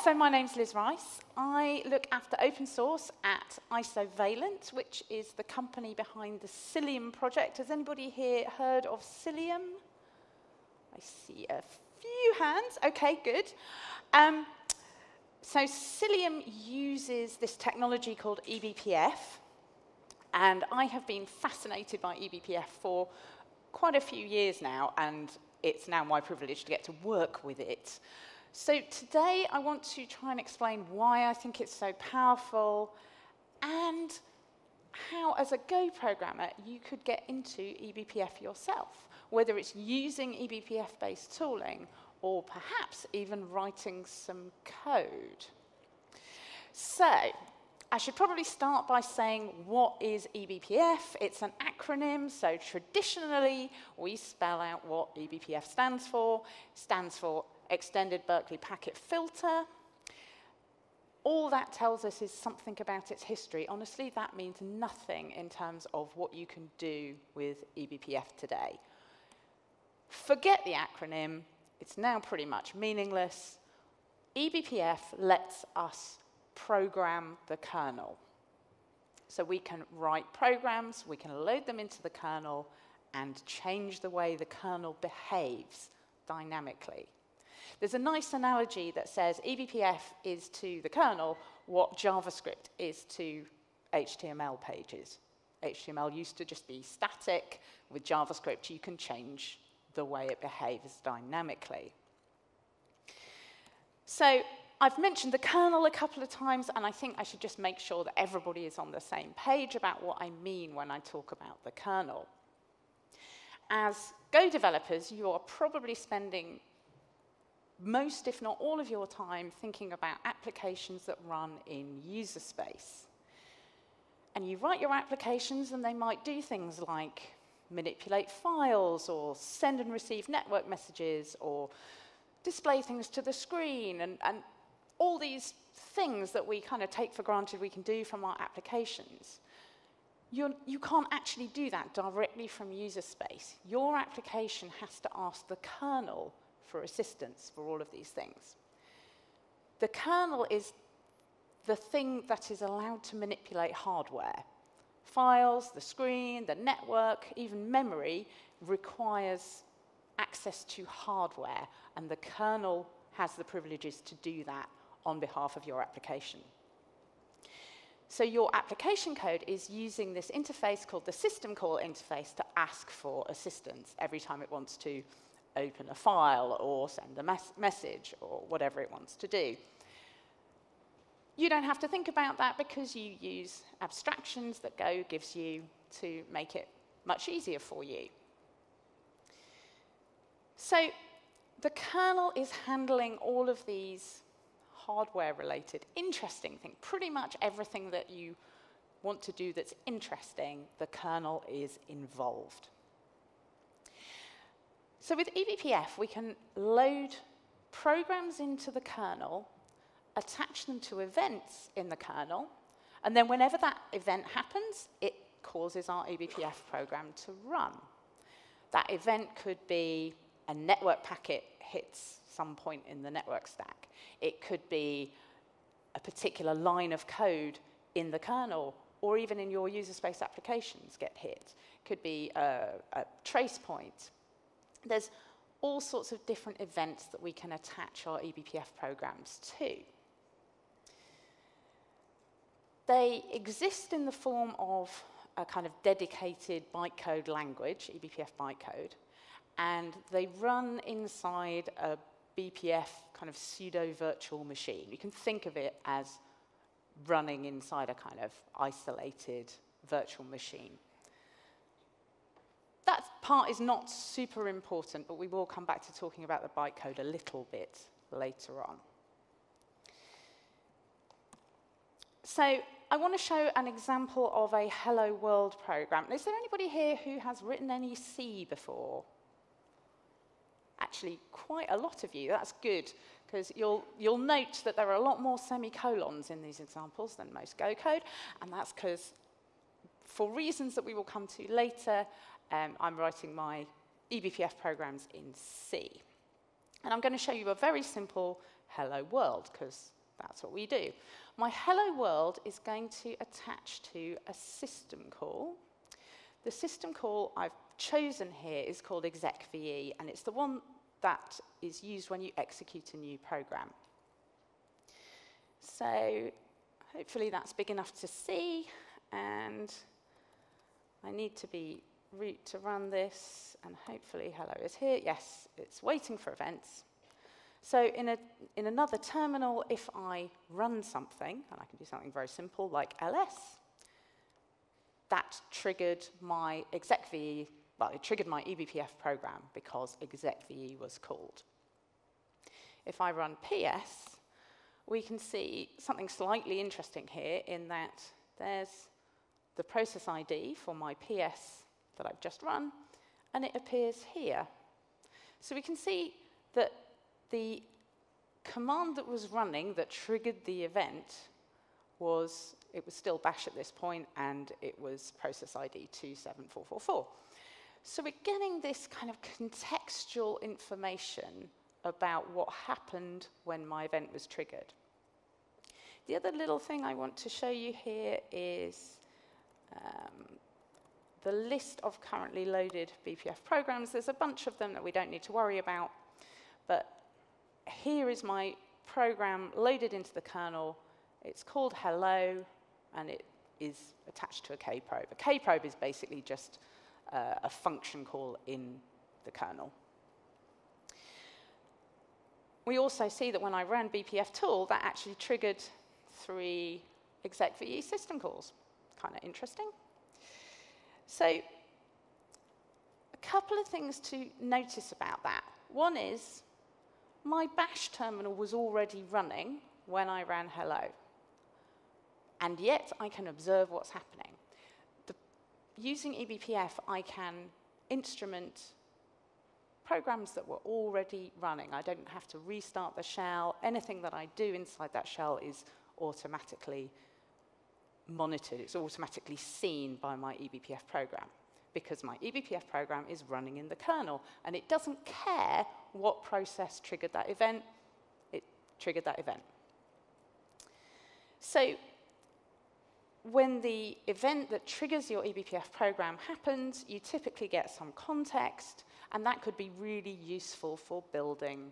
So my name's Liz Rice. I look after open source at Isovalent, which is the company behind the Cilium project. Has anybody here heard of Cilium? I see a few hands. OK, good. So Cilium uses this technology called Ebpf. And I have been fascinated by Ebpf for quite a few years now, and it's now my privilege to get to work with it. So today I want to try and explain why I think it's so powerful and how, as a Go programmer, you could get into Ebpf yourself, whether it's using Ebpf-based tooling or perhaps even writing some code. So I should probably start by saying, what is Ebpf? It's an acronym, so traditionally we spell out what Ebpf stands for. It stands for Extended Berkeley Packet Filter. All that tells us is something about its history. Honestly, that means nothing in terms of what you can do with Ebpf today. Forget the acronym. It's now pretty much meaningless. Ebpf lets us program the kernel. So we can write programs, we can load them into the kernel, and change the way the kernel behaves dynamically. There's a nice analogy that says Ebpf is to the kernel what JavaScript is to HTML pages. HTML used to just be static. With JavaScript, you can change the way it behaves dynamically. So I've mentioned the kernel a couple of times, and I think I should just make sure that everybody is on the same page about what I mean when I talk about the kernel. As Go developers, you are probably spending most, if not all of your time thinking about applications that run in user space. And you write your applications, and they might do things like manipulate files, or send and receive network messages, or display things to the screen, and all these things that we kind of take for granted we can do from our applications. You can't actually do that directly from user space. Your application has to ask the kernel for assistance for all of these things. The kernel is the thing that is allowed to manipulate hardware. Files, the screen, the network, even memory requires access to hardware, and the kernel has the privileges to do that on behalf of your application. So your application code is using this interface called the system call interface to ask for assistance every time it wants to open a file or send a message or whatever it wants to do. You don't have to think about that because you use abstractions that Go gives you to make it much easier for you. So the kernel is handling all of these hardware-related, interesting things. Pretty much everything that you want to do that's interesting, the kernel is involved. So with Ebpf, we can load programs into the kernel, attach them to events in the kernel, and then whenever that event happens, it causes our Ebpf program to run. That event could be a network packet hits some point in the network stack. It could be a particular line of code in the kernel, or even in your user space applications get hit. It could be a trace point. There's all sorts of different events that we can attach our Ebpf programs to. They exist in the form of a kind of dedicated bytecode language, Ebpf bytecode, and they run inside a Bpf kind of pseudo-virtual machine. You can think of it as running inside a kind of isolated virtual machine. That part is not super important, but we will come back to talking about the bytecode a little bit later on. So I want to show an example of a Hello World program. Is there anybody here who has written any C before? Actually, quite a lot of you. That's good, because you'll note that there are a lot more semicolons in these examples than most Go code, and that's because, for reasons that we will come to later, I'm writing my Ebpf programs in C. And I'm going to show you a very simple hello world, because that's what we do. My hello world is going to attach to a system call. The system call I've chosen here is called execve, and it's the one that is used when you execute a new program. So hopefully that's big enough to see, and I need to be root to run this, and hopefully hello is here. Yes, it's waiting for events. So in another terminal, if I run something, and I can do something very simple like ls, that triggered my execve, well, it triggered my Ebpf program because execve was called. If I run ps, we can see something slightly interesting here in that there's the process ID for my ps that I've just run, and it appears here. So we can see that the command that was running that triggered the event was, it was still bash at this point, and it was process ID 27444. So we're getting this kind of contextual information about what happened when my event was triggered. The other little thing I want to show you here is the list of currently loaded Ebpf programs. There's a bunch of them that we don't need to worry about, but here is my program loaded into the kernel. It's called hello, and it is attached to a kprobe. A kprobe is basically just a function call in the kernel. We also see that when I ran Ebpf tool, that actually triggered 3 execve system calls. Kind of interesting. So a couple of things to notice about that. One is my bash terminal was already running when I ran hello, and yet I can observe what's happening. Using Ebpf, I can instrument programs that were already running. I don't have to restart the shell. Anything that I do inside that shell is automatically monitored. It's automatically seen by my Ebpf program, because my Ebpf program is running in the kernel, and it doesn't care what process triggered that event. It triggered that event. So when the event that triggers your Ebpf program happens, you typically get some context, and that could be really useful for building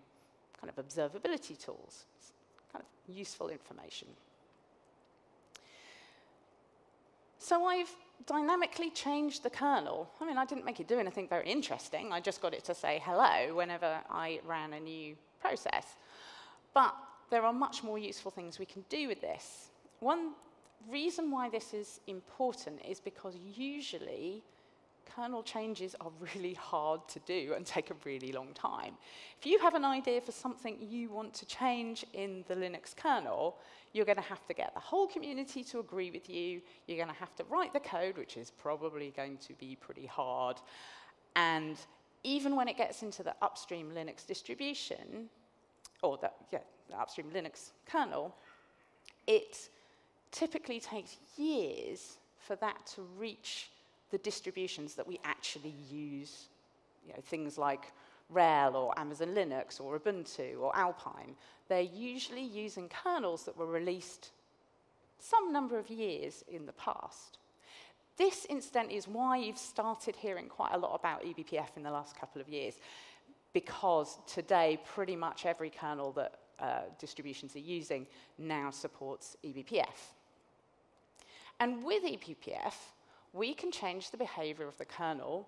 kind of observability tools. It's kind of useful information. So I've dynamically changed the kernel. I mean, I didn't make it do anything very interesting. I just got it to say hello whenever I ran a new process. But there are much more useful things we can do with this. One reason why this is important is because usually kernel changes are really hard to do and take a really long time. If you have an idea for something you want to change in the Linux kernel, you're going to have to get the whole community to agree with you. You're going to have to write the code, which is probably going to be pretty hard. And even when it gets into the upstream Linux distribution, or the upstream Linux kernel, it typically takes years for that to reach the distributions that we actually use, things like RHEL or Amazon Linux or Ubuntu or Alpine. They're usually using kernels that were released some number of years in the past. This, incidentally, is why you've started hearing quite a lot about Ebpf in the last couple of years, because today pretty much every kernel that distributions are using now supports Ebpf. And with Ebpf, we can change the behavior of the kernel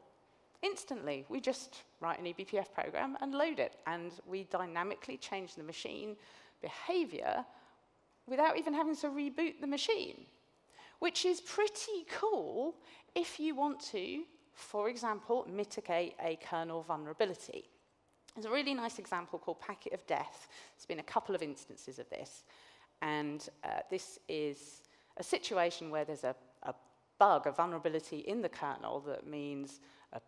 instantly. We just write an Ebpf program and load it, and we dynamically change the machine behavior without even having to reboot the machine, which is pretty cool if you want to, for example, mitigate a kernel vulnerability. There's a really nice example called Packet of Death. There's been a couple of instances of this, and this is a situation where there's a bug, a vulnerability in the kernel that means a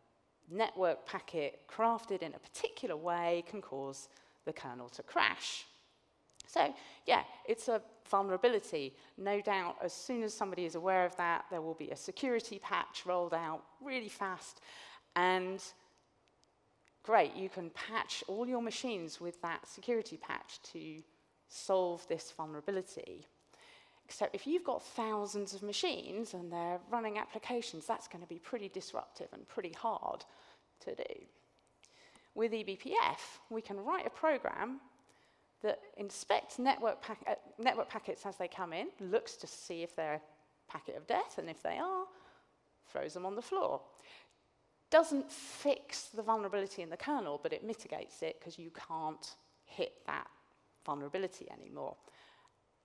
network packet crafted in a particular way can cause the kernel to crash. So, yeah, it's a vulnerability. No doubt, as soon as somebody is aware of that, there will be a security patch rolled out really fast, and great, you can patch all your machines with that security patch to solve this vulnerability. Except if you've got thousands of machines and they're running applications, that's going to be pretty disruptive and pretty hard to do. With eBpf, we can write a program that inspects network packets as they come in, looks to see if they're a packet of death, and if they are, throws them on the floor. Doesn't fix the vulnerability in the kernel, but it mitigates it because you can't hit that vulnerability anymore.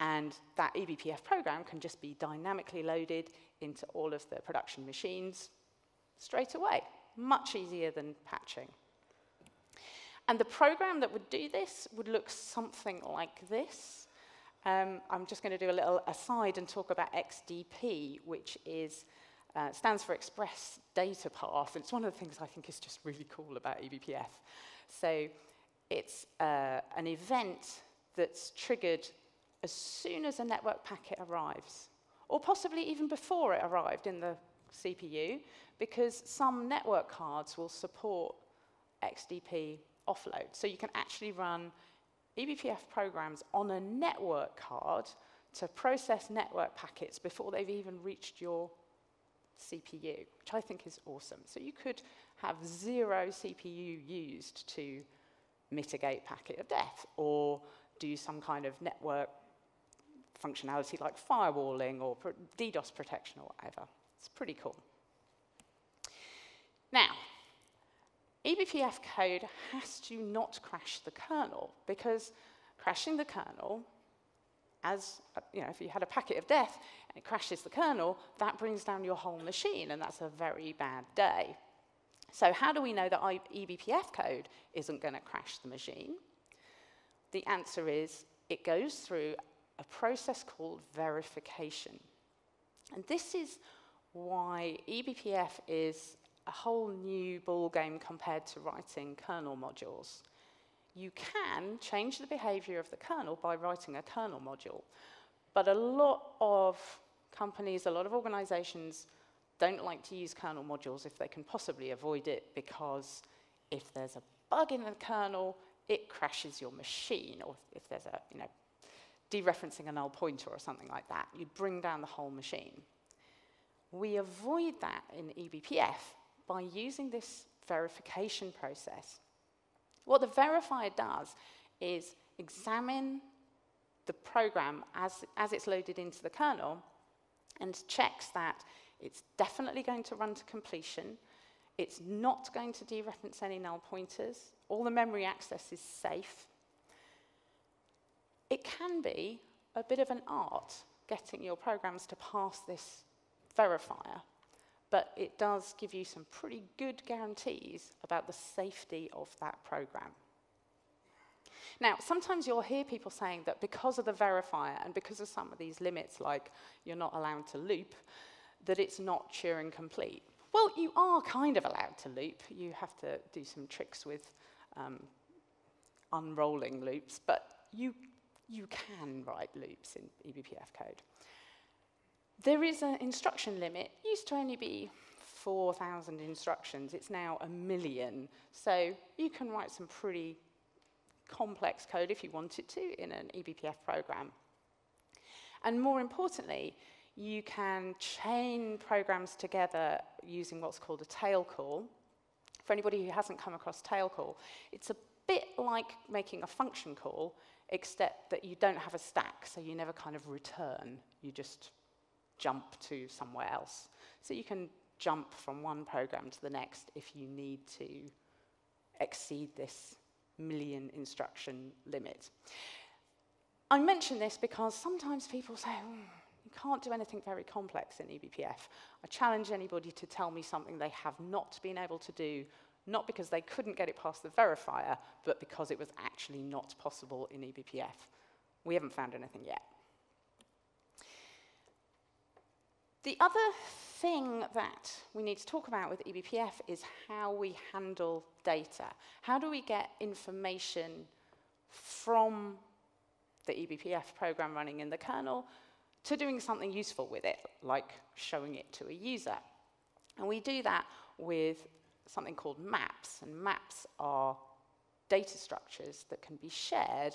And that eBpf program can just be dynamically loaded into all of the production machines straight away. Much easier than patching. And the program that would do this would look something like this. I'm just going to do a little aside and talk about XDP, which is, stands for Express Data Path. It's one of the things I think is just really cool about eBpf. So it's an event that's triggered as soon as a network packet arrives, or possibly even before it arrived in the CPU, because some network cards will support XDP offload. So you can actually run eBpf programs on a network card to process network packets before they've even reached your CPU, which I think is awesome. So you could have 0 CPU used to mitigate packet of death, or do some kind of network functionality like firewalling or DDoS protection or whatever. It's pretty cool. Now, eBpf code has to not crash the kernel, because crashing the kernel, as you know, if you had a packet of death and it crashes the kernel, that brings down your whole machine, and that's a very bad day. So how do we know that eBpf code isn't going to crash the machine? The answer is it goes through a process called verification. And this is why eBpf is a whole new ballgame compared to writing kernel modules. You can change the behavior of the kernel by writing a kernel module, but a lot of companies, a lot of organizations don't like to use kernel modules if they can possibly avoid it, because if there's a bug in the kernel, it crashes your machine, or if there's a, dereferencing a null pointer or something like that, you'd bring down the whole machine. We avoid that in eBpf by using this verification process. What the verifier does is examine the program as it's loaded into the kernel and checks that it's definitely going to run to completion, it's not going to dereference any null pointers, all the memory access is safe. It can be a bit of an art getting your programs to pass this verifier, but it does give you some pretty good guarantees about the safety of that program. Now, sometimes you'll hear people saying that because of the verifier and because of some of these limits, like you're not allowed to loop, that it's not Turing complete. Well, you are kind of allowed to loop. You have to do some tricks with unrolling loops, but you can write loops in eBpf code. There is an instruction limit. It used to only be 4,000 instructions. It's now 1 million. So you can write some pretty complex code if you wanted to in an eBpf program. And more importantly, you can chain programs together using what's called a tail call. For anybody who hasn't come across tail call, it's a bit like making a function call, except that you don't have a stack, so you never kind of return. You just jump to somewhere else. So you can jump from one program to the next if you need to exceed this 1 million instruction limit. I mention this because sometimes people say, you can't do anything very complex in eBpf. I challenge anybody to tell me something they have not been able to do, not because they couldn't get it past the verifier, but because it was actually not possible in eBpf. We haven't found anything yet. The other thing that we need to talk about with eBpf is how we handle data. How do we get information from the eBpf program running in the kernel to doing something useful with it, like showing it to a user? And we do that with something called maps, and maps are data structures that can be shared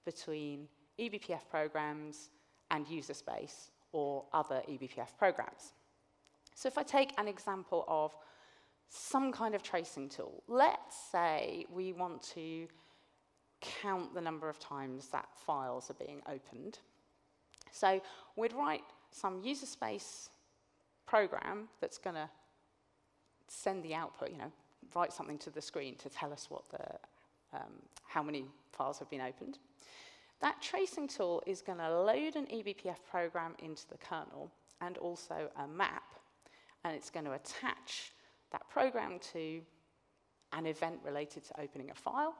between eBPF programs and user space or other eBPF programs. So if I take an example of some kind of tracing tool, let's say we want to count the number of times that files are being opened. So we'd write some user space program that's going to send the output, write something to the screen to tell us what how many files have been opened. That tracing tool is going to load an eBPF program into the kernel and also a map, and it's going to attach that program to an event related to opening a file.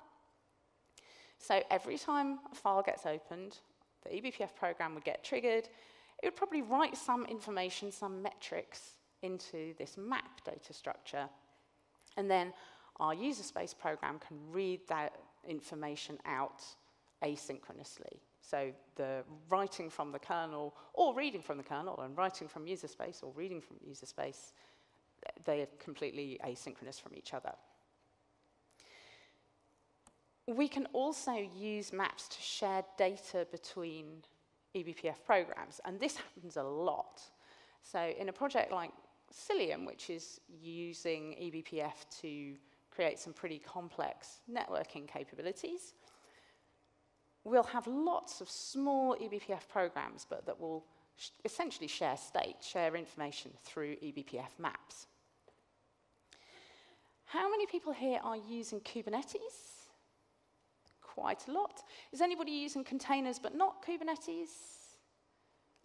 So every time a file gets opened, the eBPF program would get triggered. It would probably write some information, some metrics into this map data structure, and then our user space program can read that information out asynchronously. So the writing from the kernel, or reading from the kernel, and writing from user space, or reading from user space, they are completely asynchronous from each other. We can also use maps to share data between eBPF programs, and this happens a lot. So in a project like Cilium, which is using eBPF to create some pretty complex networking capabilities, we'll have lots of small eBPF programs, but that will essentially share state, share information through eBPF maps. How many people here are using Kubernetes? Quite a lot. Is anybody using containers but not Kubernetes?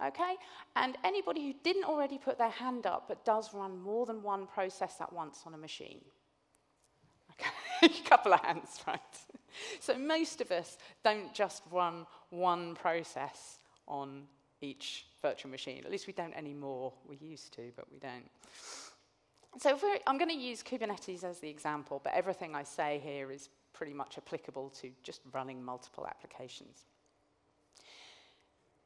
Okay. And anybody who didn't already put their hand up but does run more than one process at once on a machine? Okay, a couple of hands, right? So most of us don't just run one process on each virtual machine. At least we don't anymore. We used to, but we don't. So I'm going to use Kubernetes as the example, but everything I say here is pretty much applicable to just running multiple applications.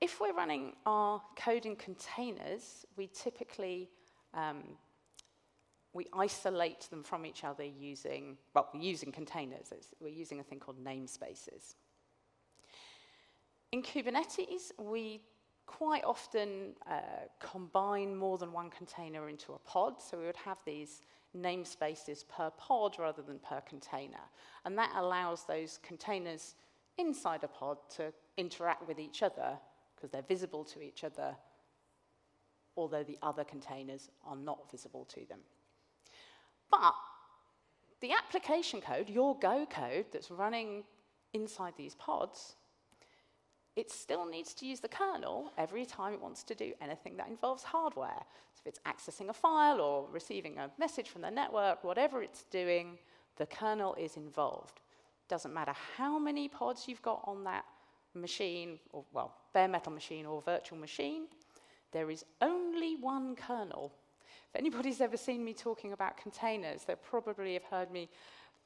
If we're running our code in containers, we typically we isolate them from each other using containers. We're using a thing called namespaces. In Kubernetes, we quite often combine more than one container into a pod, so we would have these namespaces per pod rather than per container. And that allows those containers inside a pod to interact with each other because they're visible to each other, although the other containers are not visible to them. But the application code, your Go code that's running inside these pods, it still needs to use the kernel every time it wants to do anything that involves hardware. So if it's accessing a file or receiving a message from the network, whatever it's doing, the kernel is involved. Doesn't matter how many pods you've got on that machine, or well, bare metal machine or virtual machine, there is only one kernel. If anybody's ever seen me talking about containers, they probably have heard me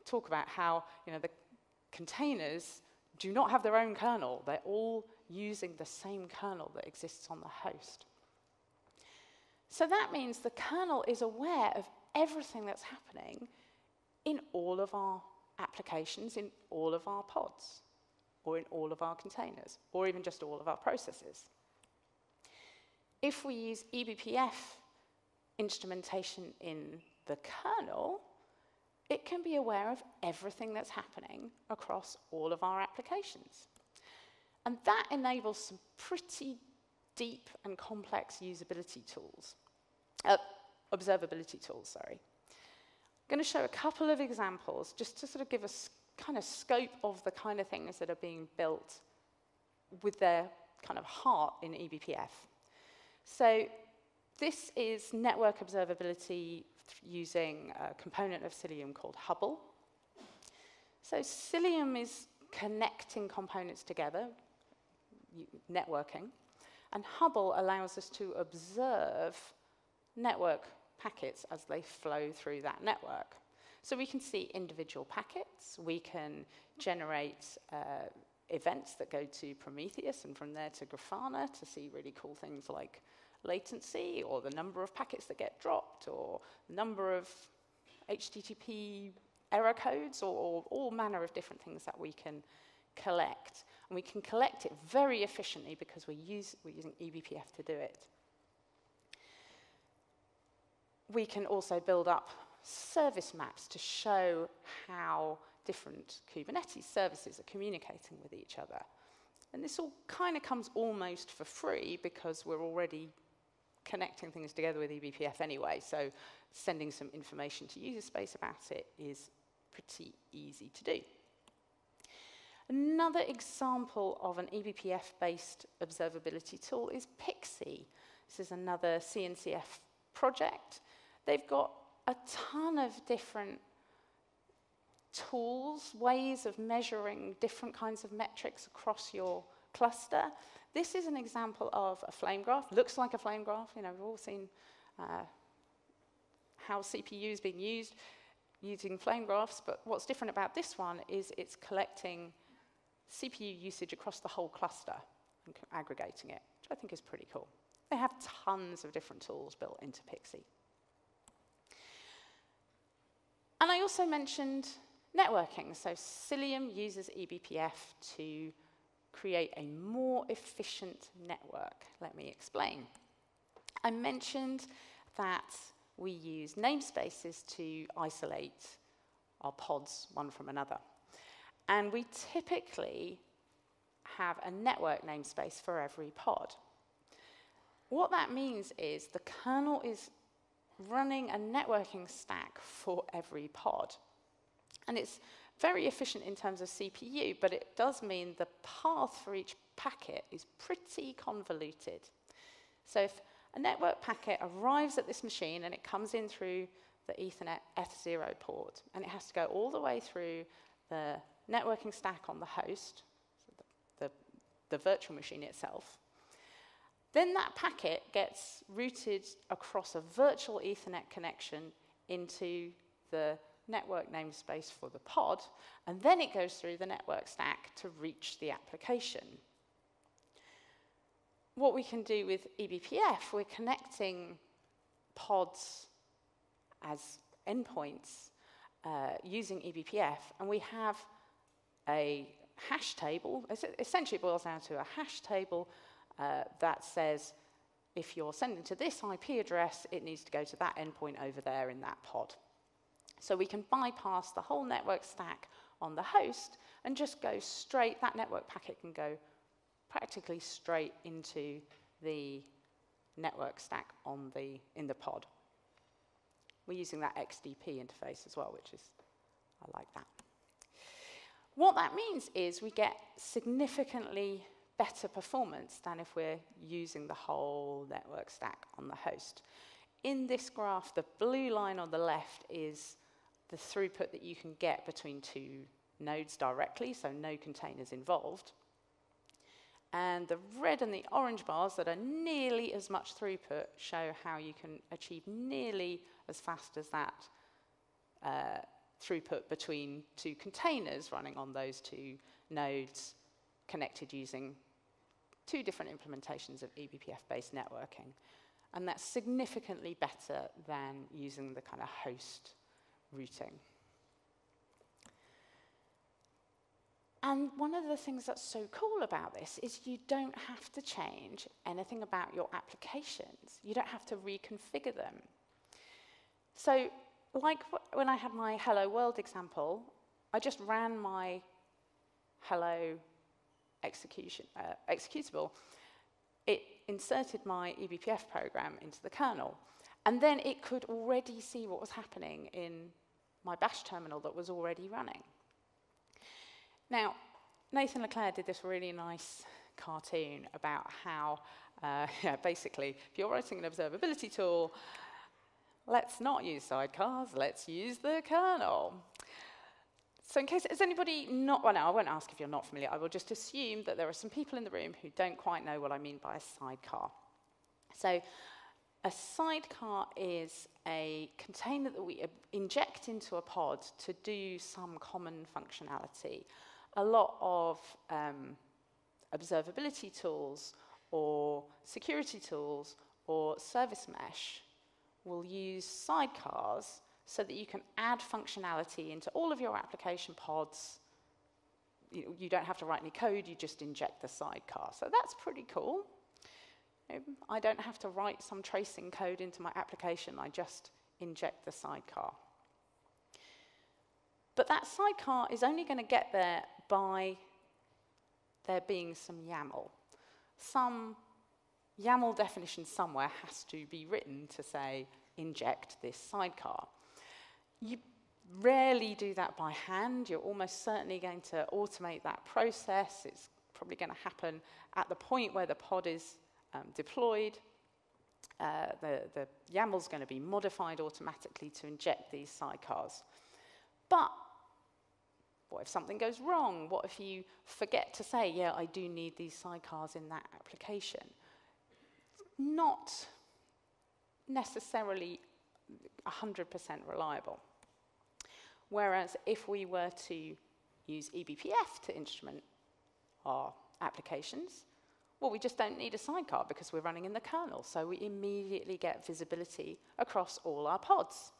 talk about how the containers do not have their own kernel. They're all using the same kernel that exists on the host. So that means the kernel is aware of everything that's happening in all of our applications, in all of our pods, or in all of our containers, or even just all of our processes. If we use eBPF instrumentation in the kernel, it can be aware of everything that's happening across all of our applications. And that enables some pretty deep and complex usability tools, observability tools, sorry. I'm going to show a couple of examples just to sort of give us kind of scope of the kind of things that are being built with their kind of heart in eBPF. So this is network observability using a component of Cilium called Hubble. So Cilium is connecting components together, networking, and Hubble allows us to observe network packets as they flow through that network. So we can see individual packets, we can generate events that go to Prometheus and from there to Grafana to see really cool things like latency, or the number of packets that get dropped, or the number of HTTP error codes, or all manner of different things that we can collect. And we can collect it very efficiently because we're using eBPF to do it. We can also build up service maps to show how different Kubernetes services are communicating with each other. And this all kind of comes almost for free because we're already connecting things together with eBPF anyway, so sending some information to user space about it is pretty easy to do. Another example of an eBPF-based observability tool is Pixie. This is another CNCF project. They've got a ton of different tools, ways of measuring different kinds of metrics across your cluster. This is an example of a flame graph. Looks like a flame graph. You know, we've all seen how CPU is being used using flame graphs, but what's different about this one is it's collecting CPU usage across the whole cluster and aggregating it, which I think is pretty cool. They have tons of different tools built into Pixie. And I also mentioned networking. So Cilium uses eBPF to create a more efficient network. Let me explain. I mentioned that we use namespaces to isolate our pods one from another. And we typically have a network namespace for every pod. What that means is the kernel is running a networking stack for every pod. And it's very efficient in terms of CPU, but it does mean the path for each packet is pretty convoluted. So if a network packet arrives at this machine and it comes in through the Ethernet F0 port, and it has to go all the way through the networking stack on the host, so the virtual machine itself, then that packet gets routed across a virtual Ethernet connection into the network namespace for the pod, and then it goes through the network stack to reach the application. What we can do with eBPF, we're connecting pods as endpoints using eBPF, and we have a hash table. Essentially, it boils down to a hash table that says if you're sending to this IP address, it needs to go to that endpoint over there in that pod. So we can bypass the whole network stack on the host and just go straight, that network packet can go practically straight into the network stack in the pod. We're using that XDP interface as well, which is, I like that. What that means is we get significantly better performance than if we're using the whole network stack on the host. In this graph, the blue line on the left is the throughput that you can get between two nodes directly, so no containers involved. And the red and the orange bars that are nearly as much throughput show how you can achieve nearly as fast as that throughput between two containers running on those two nodes connected using two different implementations of eBPF-based networking. And that's significantly better than using the kind of host routing. And one of the things that's so cool about this is you don't have to change anything about your applications. You don't have to reconfigure them. So, like when I had my Hello World example, I just ran my Hello executable. It inserted my eBPF program into the kernel, and then it could already see what was happening in my bash terminal that was already running. Now, Nathan Leclerc did this really nice cartoon about how, basically, if you're writing an observability tool, let's not use sidecars, let's use the kernel. So in case, is anybody not, well, no, I won't ask if you're not familiar. I will just assume that there are some people in the room who don't quite know what I mean by a sidecar. So a sidecar is a container that we inject into a pod to do some common functionality. A lot of observability tools or security tools or service mesh will use sidecars so that you can add functionality into all of your application pods you don't have to write any code, you just inject the sidecar. So that's pretty cool. I don't have to write some tracing code into my application, I just inject the sidecar. But that sidecar is only going to get there by there being some YAML. Some YAML definition somewhere has to be written to say, inject this sidecar. You rarely do that by hand. You're almost certainly going to automate that process. It's probably going to happen at the point where the pod is deployed. The YAML is going to be modified automatically to inject these sidecars. But what if something goes wrong? What if you forget to say, yeah, I do need these sidecars in that application? Not necessarily 100% reliable. Whereas if we were to use Ebpf to instrument our applications, well, we just don't need a sidecar because we're running in the kernel. So we immediately get visibility across all our pods.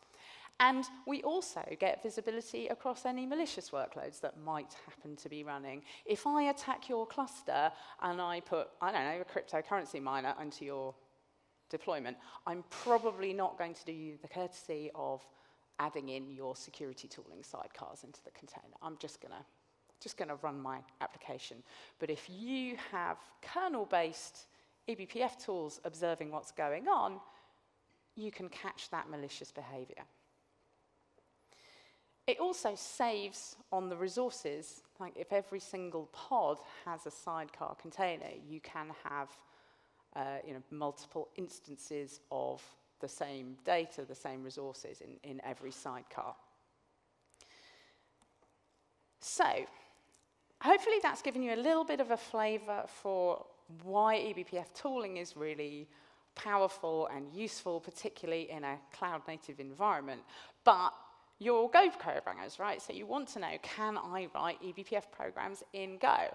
And we also get visibility across any malicious workloads that might happen to be running. If I attack your cluster and I put, I don't know, a cryptocurrency miner into your deployment, I'm probably not going to do you the courtesy of adding in your security tooling sidecars into the container. I'm just gonna run my application. But if you have kernel-based Ebpf tools observing what's going on, you can catch that malicious behavior. It also saves on the resources. Like if every single pod has a sidecar container, you can have multiple instances of the same data, the same resources in every sidecar. So, hopefully that's given you a little bit of a flavor for why Ebpf tooling is really powerful and useful, particularly in a cloud-native environment. But you're all Go programmers, right? So you want to know, can I write Ebpf programs in Go?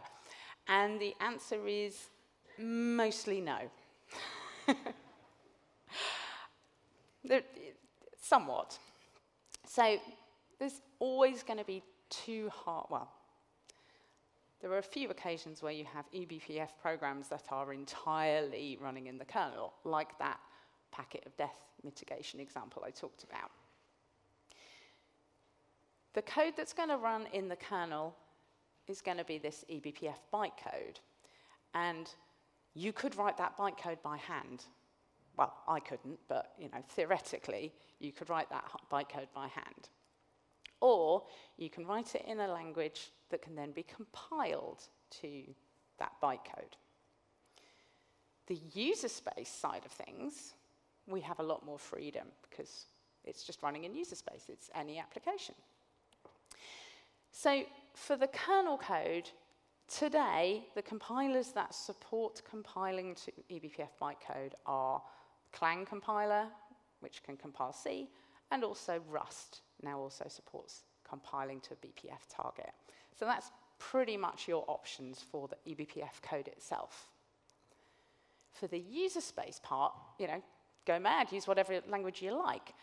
And the answer is mostly no. Somewhat. So there's always going to be too hard. Well, there are a few occasions where you have Ebpf programs that are entirely running in the kernel, like that packet of death mitigation example I talked about. The code that's going to run in the kernel is going to be this Ebpf bytecode. And you could write that bytecode by hand. Well, I couldn't, but theoretically, you could write that bytecode by hand. Or you can write it in a language that can then be compiled to that bytecode. The user space side of things, we have a lot more freedom because it's just running in user space. It's any application. So for the kernel code, today, the compilers that support compiling to Ebpf bytecode are Clang compiler, which can compile C, and also Rust now also supports compiling to a BPF target. So that's pretty much your options for the Ebpf code itself. For the user space part, go mad, use whatever language you like.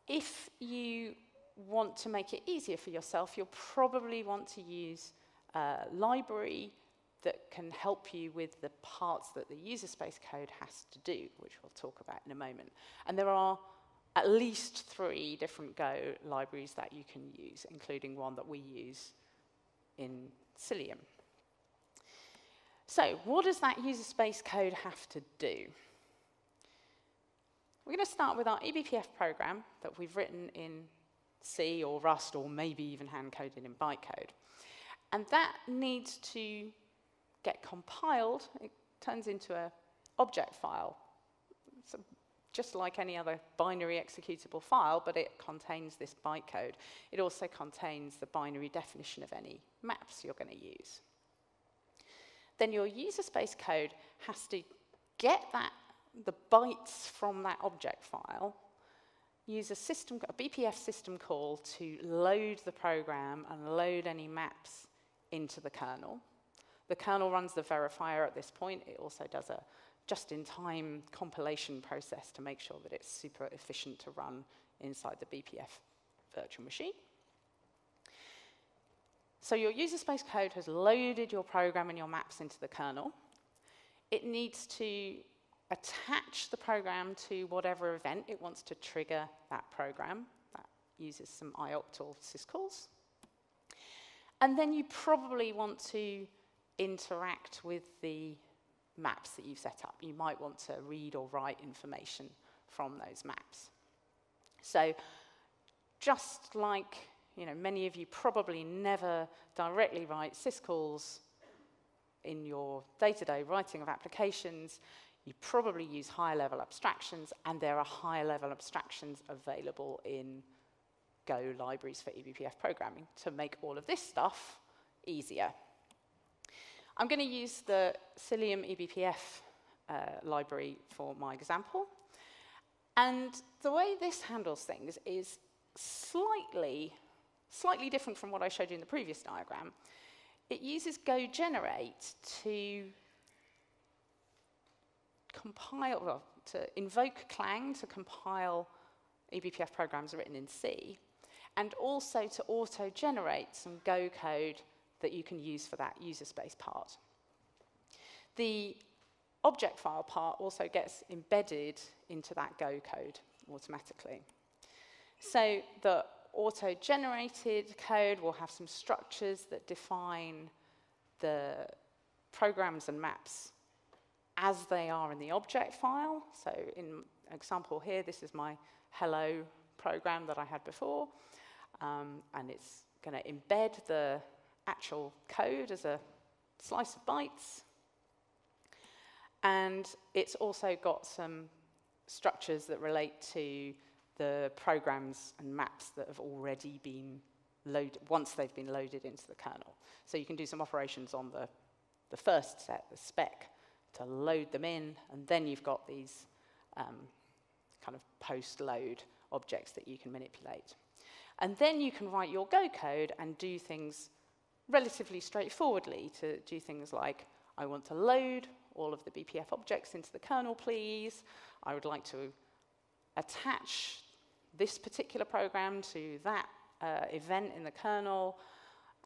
If you want to make it easier for yourself, you'll probably want to use a library that can help you with the parts that the user space code has to do, which we'll talk about in a moment. And there are at least 3 different Go libraries that you can use, including one that we use in Cilium. So what does that user space code have to do? We're going to start with our Ebpf program that we've written in C or Rust or maybe even hand-coded in bytecode. And that needs to get compiled. It turns into an object file. So just like any other binary executable file, but it contains this bytecode. It also contains the binary definition of any maps you're going to use. Then your user space code has to get the bytes from that object file, use a BPF system call to load the program and load any maps into the kernel. The kernel runs the verifier at this point. It also does a just-in-time compilation process to make sure that it's super efficient to run inside the BPF virtual machine. So your user space code has loaded your program and your maps into the kernel. It needs to attach the program to whatever event it wants to trigger that program. That uses some iopt or syscalls. And then you probably want to interact with the maps that you've set up. You might want to read or write information from those maps. So just like many of you probably never directly write syscalls in your day-to-day writing of applications, you probably use higher-level abstractions, and there are higher-level abstractions available in Go libraries for eBPF programming to make all of this stuff easier. I'm going to use the Cilium eBPF library for my example. And the way this handles things is slightly different from what I showed you in the previous diagram. It uses GoGenerate to compile, to invoke Clang to compile eBPF programs written in C, and also to auto-generate some Go code that you can use for that user space part. The object file part also gets embedded into that Go code automatically. So the auto-generated code will have some structures that define the programs and maps as they are in the object file. So in example here, this is my hello program that I had before, and it's going to embed the actual code as a slice of bytes. And it's also got some structures that relate to the programs and maps that have already been loaded, once they've been loaded into the kernel. So you can do some operations on the first set, the spec, to load them in, and then you've got these kind of post-load objects that you can manipulate. And then you can write your Go code and do things relatively straightforwardly, to do things like, I want to load all of the BPF objects into the kernel, please. I would like to attach this particular program to that event in the kernel,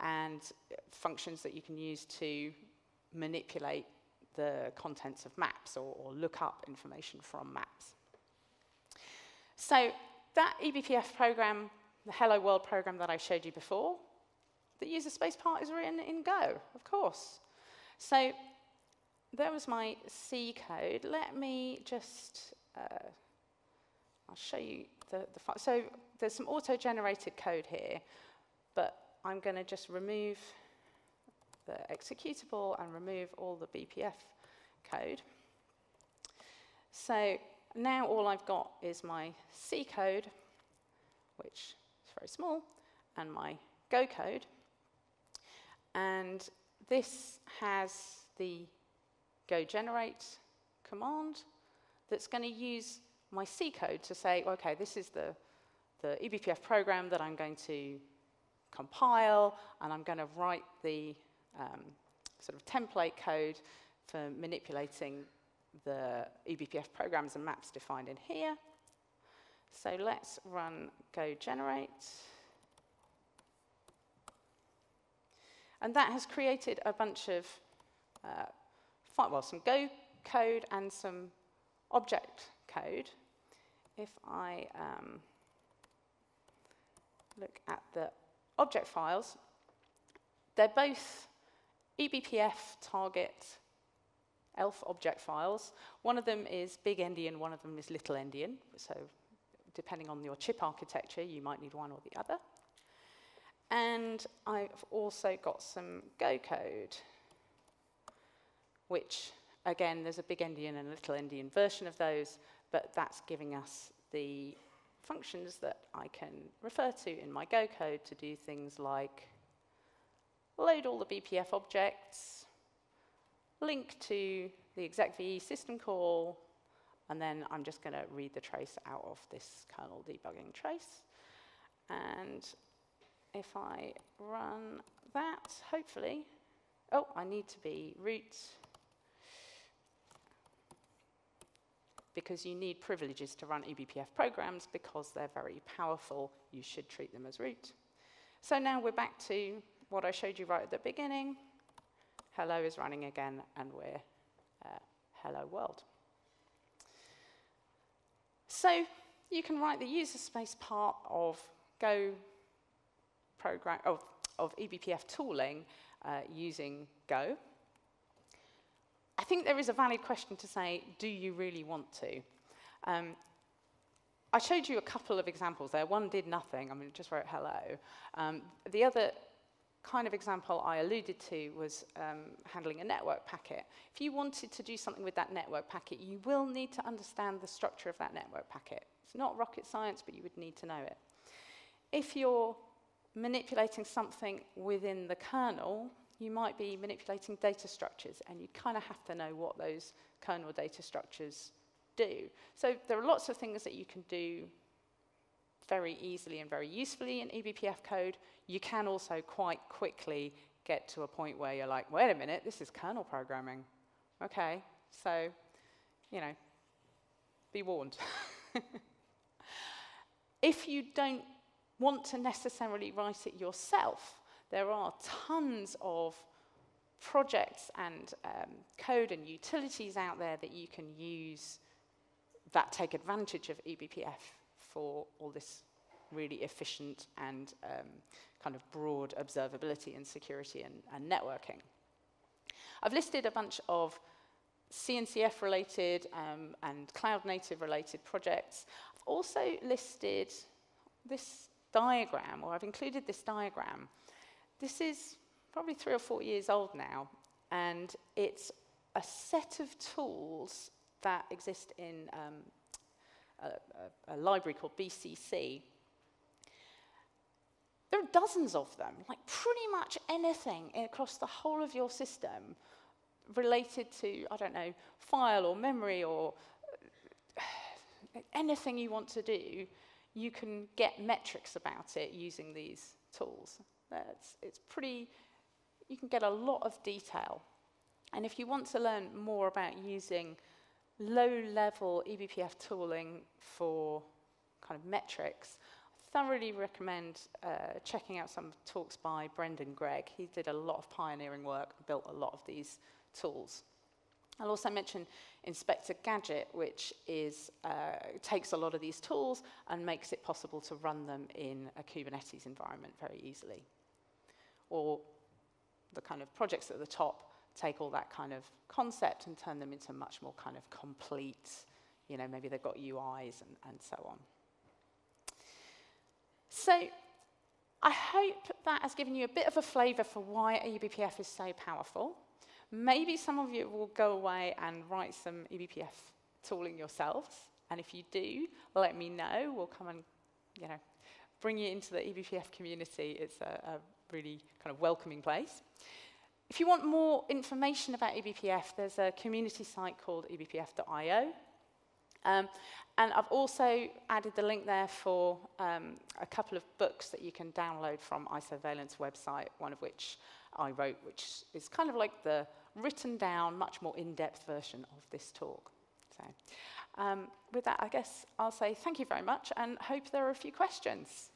and functions that you can use to manipulate the contents of maps or look up information from maps. So that eBPF program, the Hello World program that I showed you before, the user space part is written in Go, of course. So there was my C code. Let me just, I'll show you the file. So there's some auto-generated code here, but I'm going to just remove the executable and remove all the BPF code. So now all I've got is my C code, which is very small, and my Go code. And this has the GoGenerate command that's going to use my C code to say, okay, this is the eBPF program that I'm going to compile, and I'm going to write the sort of template code for manipulating the eBPF programs and maps defined in here. So let's run GoGenerate. And that has created a bunch of, some Go code and some object code. If I look at the object files, they're both eBPF target ELF object files. One of them is big endian, one of them is little endian. So depending on your chip architecture, you might need one or the other. And I've also got some Go code, which, again, there's a big endian and a little endian version of those, but that's giving us the functions that I can refer to in my Go code to do things like load all the BPF objects, link to the execve system call, and then I'm just going to read the trace out of this kernel debugging trace. And if I run that, hopefully, oh, I need to be root, because you need privileges to run eBPF programs because they're very powerful. You should treat them as root. So now we're back to what I showed you right at the beginning. Hello is running again, and we're hello world. So you can write the user space part of Go program of eBPF tooling using Go. I think there is a valid question to say, do you really want to? I showed you a couple of examples there. One did nothing. I mean, it just wrote hello. The other kind of example I alluded to was handling a network packet. If you wanted to do something with that network packet, you will need to understand the structure of that network packet. It's not rocket science, but you would need to know it. If you're manipulating something within the kernel, you might be manipulating data structures, and you kind of have to know what those kernel data structures do. So there are lots of things that you can do very easily and very usefully in eBPF code. You can also quite quickly get to a point where you're like, wait a minute, this is kernel programming. Okay, so, you know, be warned. If you don't want to necessarily write it yourself, there are tons of projects and code and utilities out there that you can use that take advantage of eBPF for all this really efficient and kind of broad observability and security and networking. I've listed a bunch of CNCF related and cloud native related projects. I've also listed this diagram, or I've included this diagram. This is probably 3 or 4 years old now, and it's a set of tools that exist in a library called BCC. There are dozens of them, like pretty much anything across the whole of your system related to, I don't know, file or memory or anything you want to do, you can get metrics about it using these tools. It's pretty, you can get a lot of detail. And if you want to learn more about using low-level eBPF tooling for kind of metrics, I thoroughly recommend checking out some talks by Brendan Gregg. He did a lot of pioneering work, built a lot of these tools. I'll also mention Inspector Gadget, which is, takes a lot of these tools and makes it possible to run them in a Kubernetes environment very easily. Or the kind of projects at the top take all that kind of concept and turn them into much more kind of complete, you know, maybe they've got UIs and so on. So I hope that has given you a bit of a flavor for why eBPF is so powerful. Maybe some of you will go away and write some eBPF tooling yourselves, and if you do, let me know. We'll come and, you know, bring you into the eBPF community. It's a really kind of welcoming place. If you want more information about eBPF, there's a community site called ebpf.io. And I've also added the link there for a couple of books that you can download from iSurveillance website, one of which I wrote, which is kind of like the written down, much more in-depth version of this talk. So with that, I guess I'll say thank you very much and hope there are a few questions.